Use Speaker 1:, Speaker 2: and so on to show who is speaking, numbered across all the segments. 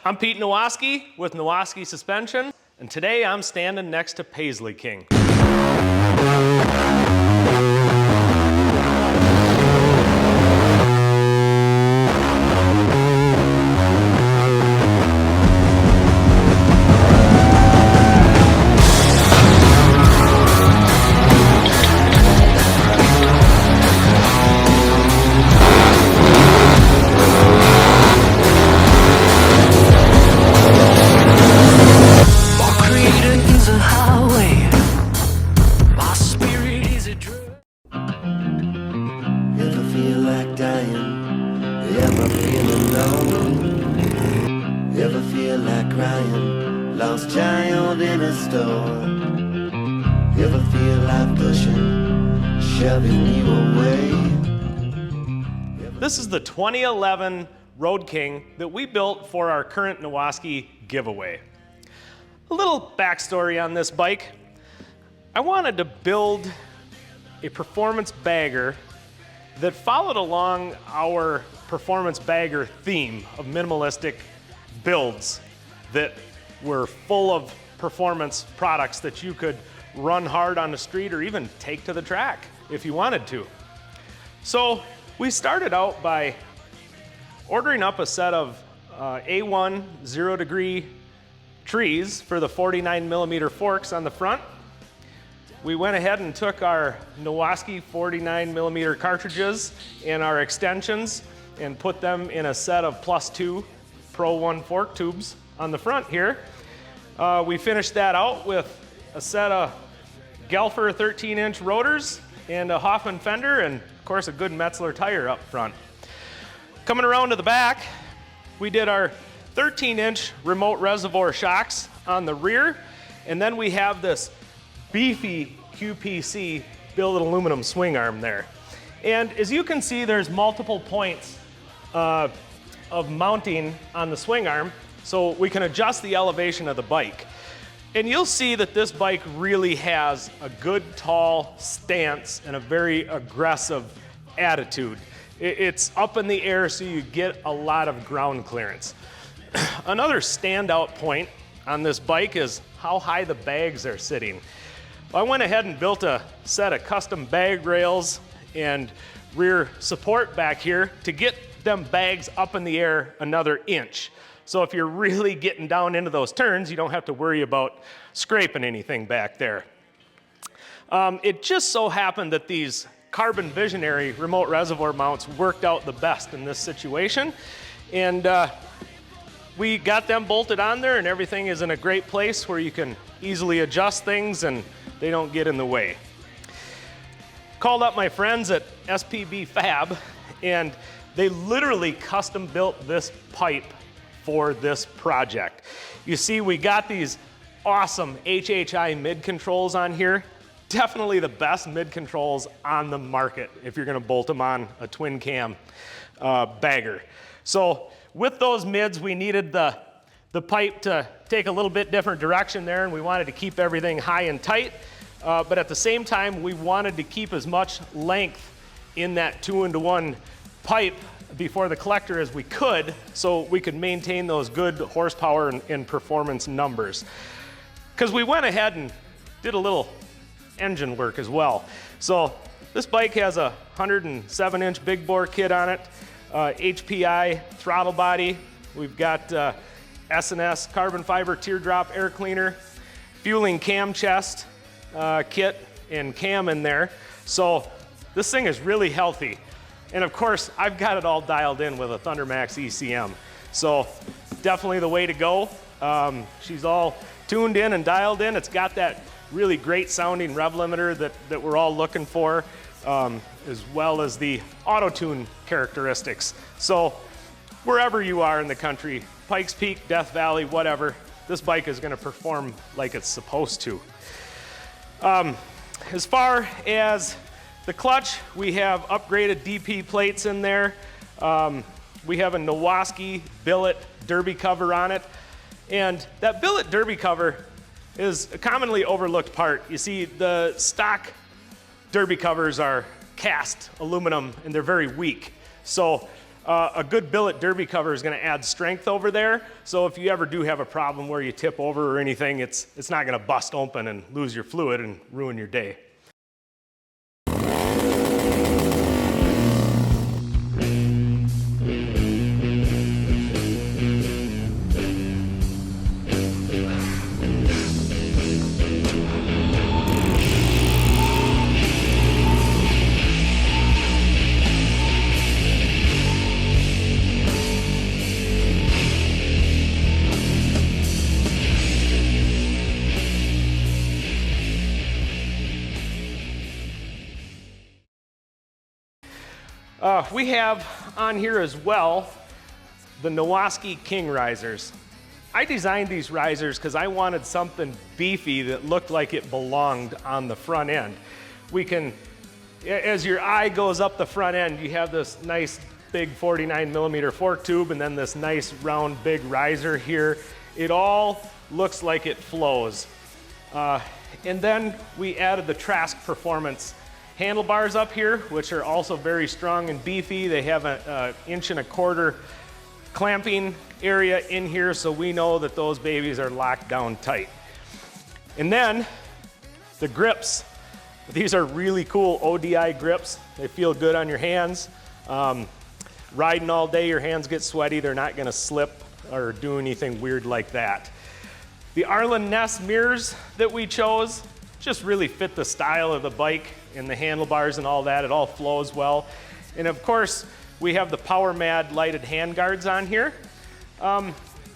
Speaker 1: I'm Pete Nowaski with Nowaski Suspension, and today I'm standing next to Paisley King.
Speaker 2: Ever feel like crying, lost child in a store? Ever feel like pushing, shoving you away?
Speaker 1: This is the 2011 Road King that we built for our current Nowaski giveaway. A little backstory on this bike. I wanted to build a performance bagger that followed along our performance bagger theme of minimalistic builds that were full of performance products that you could run hard on the street or even take to the track if you wanted to. So we started out by ordering up a set of A1 0-degree trees for the 49mm forks on the front. We went ahead and took our Nowaski 49mm cartridges and our extensions and put them in a set of +2 Pro 1 fork tubes on the front here. We finished that out with a set of Gelfer 13-inch rotors and a Hoffman fender and of course a good Metzeler tire up front. Coming around to the back, we did our 13-inch remote reservoir shocks on the rear, and then we have this beefy QPC billet aluminum swing arm there. And as you can see, there's multiple points of mounting on the swing arm, so we can adjust the elevation of the bike. And you'll see that this bike really has a good tall stance and a very aggressive attitude. It's up in the air, so you get a lot of ground clearance. Another standout point on this bike is how high the bags are sitting. I went ahead and built a set of custom bag rails and rear support back here to get them bags up in the air another inch. So if you're really getting down into those turns, you don't have to worry about scraping anything back there. It just so happened that these Carbon Visionary remote reservoir mounts worked out the best in this situation. And we got them bolted on there and everything is in a great place where you can easily adjust things and they don't get in the way. Called up my friends at SPB Fab and they literally custom built this pipe for this project. You see, we got these awesome HHI mid controls on here. Definitely the best mid controls on the market if you're gonna bolt them on a twin cam bagger. So with those mids, we needed the pipe to take a little bit different direction there, and we wanted to keep everything high and tight, but at the same time, we wanted to keep as much length in that 2-into-1 pipe before the collector as we could, so we could maintain those good horsepower and performance numbers. Because we went ahead and did a little engine work as well. So this bike has a 107-inch big bore kit on it, HPI throttle body. We've got S&S carbon fiber teardrop air cleaner, fueling cam chest kit and cam in there. So this thing is really healthy. And of course, I've got it all dialed in with a ThunderMax ECM. So definitely the way to go. She's all tuned in and dialed in. It's got that really great sounding rev limiter that we're all looking for, as well as the auto-tune characteristics. So wherever you are in the country, Pikes Peak, Death Valley, whatever, this bike is gonna perform like it's supposed to. As far as the clutch, we have upgraded DP plates in there. We have a Nowaski billet derby cover on it. And that billet derby cover is a commonly overlooked part. You see, the stock derby covers are cast aluminum and they're very weak. So A good billet derby cover is going to add strength over there. So if you ever do have a problem where you tip over or anything, it's not going to bust open and lose your fluid and ruin your day. We have on here as well the Nowaski King risers. I designed these risers because I wanted something beefy that looked like it belonged on the front end. We can, as your eye goes up the front end, you have this nice big 49mm fork tube and then this nice round big riser here. It all looks like it flows. And then we added the Trask Performance handlebars up here, which are also very strong and beefy. They have an 1.25 inch clamping area in here, so we know that those babies are locked down tight. And then the grips. These are really cool ODI grips. They feel good on your hands. Riding all day, your hands get sweaty. They're not gonna slip or do anything weird like that. The Arlen Ness mirrors that we chose just really fit the style of the bike and the handlebars and all that. It all flows well. And of course, we have the PowerMad lighted handguards on here.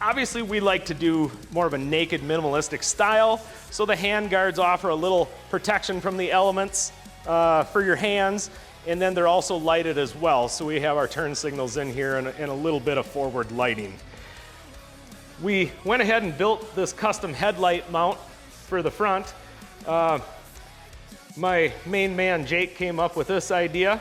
Speaker 1: Obviously, we like to do more of a naked, minimalistic style, so the handguards offer a little protection from the elements for your hands, and then they're also lighted as well, so we have our turn signals in here and a little bit of forward lighting. We went ahead and built this custom headlight mount for the front. My main man, Jake, came up with this idea.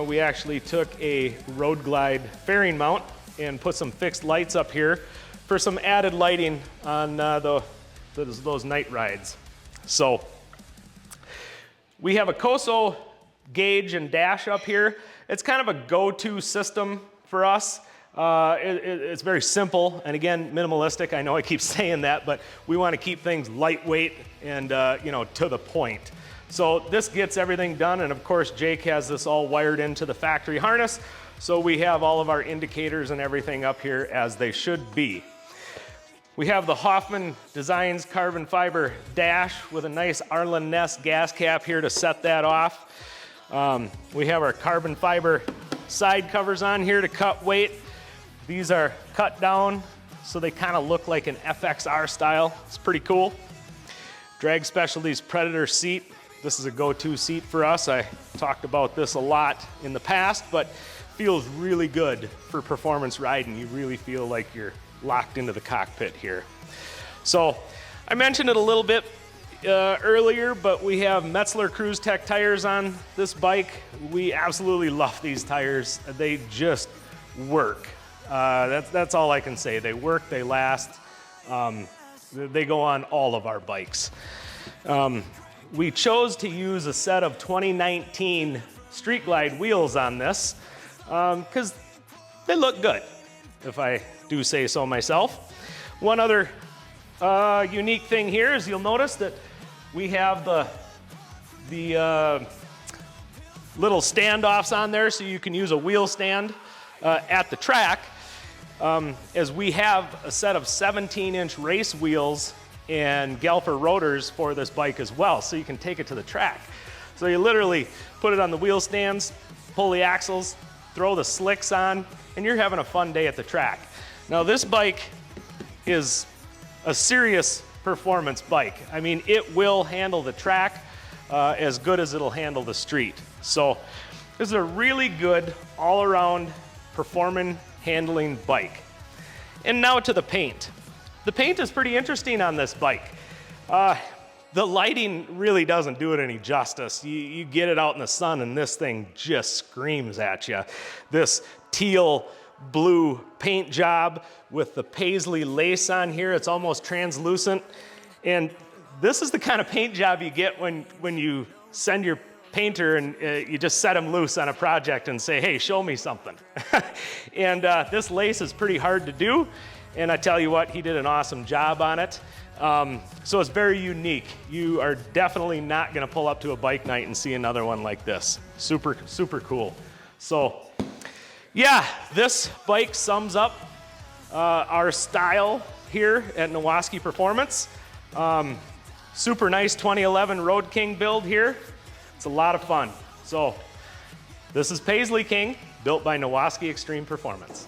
Speaker 1: We actually took a Road Glide fairing mount and put some fixed lights up here for some added lighting on those night rides. So we have a Koso gauge and dash up here. It's kind of a go-to system for us. It's very simple and again minimalistic. I know I keep saying that, but we want to keep things lightweight and to the point. So this gets everything done, and of course Jake has this all wired into the factory harness, so we have all of our indicators and everything up here as they should be. We have the Hoffman Designs carbon fiber dash with a nice Arlen Ness gas cap here to set that off. We have our carbon fiber side covers on here to cut weight. These are cut down so they kind of look like an FXR style. It's pretty cool. Drag Specialties Predator seat. This is a go-to seat for us. I talked about this a lot in the past, but feels really good for performance riding. You really feel like you're locked into the cockpit here. So I mentioned it a little bit earlier, but we have Metzeler Cruise Tech tires on this bike. We absolutely love these tires. They just work. That's all I can say. They work, they last. They go on all of our bikes. We chose to use a set of 2019 Street Glide wheels on this because they look good, if I do say so myself. One other unique thing here is you'll notice that we have the little standoffs on there so you can use a wheel stand at the track, as we have a set of 17-inch race wheels and Galfer rotors for this bike as well, so you can take it to the track. So you literally put it on the wheel stands, pull the axles, throw the slicks on, and you're having a fun day at the track. Now this bike is a serious performance bike. I mean, it will handle the track as good as it'll handle the street. So this is a really good all-around performing, handling bike. And now to the paint. The paint is pretty interesting on this bike. The lighting really doesn't do it any justice. You get it out in the sun and this thing just screams at you. This teal blue paint job with the paisley lace on here. It's almost translucent. And this is the kind of paint job you get when you send your painter and you just set him loose on a project and say, hey, show me something. And this lace is pretty hard to do. And I tell you what, he did an awesome job on it. So it's very unique. You are definitely not gonna pull up to a bike night and see another one like this. Super, super cool. So yeah, this bike sums up our style here at Nowoski Performance. Super nice 2011 Road King build here. It's a lot of fun. So this is Paisley King, built by Nowoski Extreme Performance.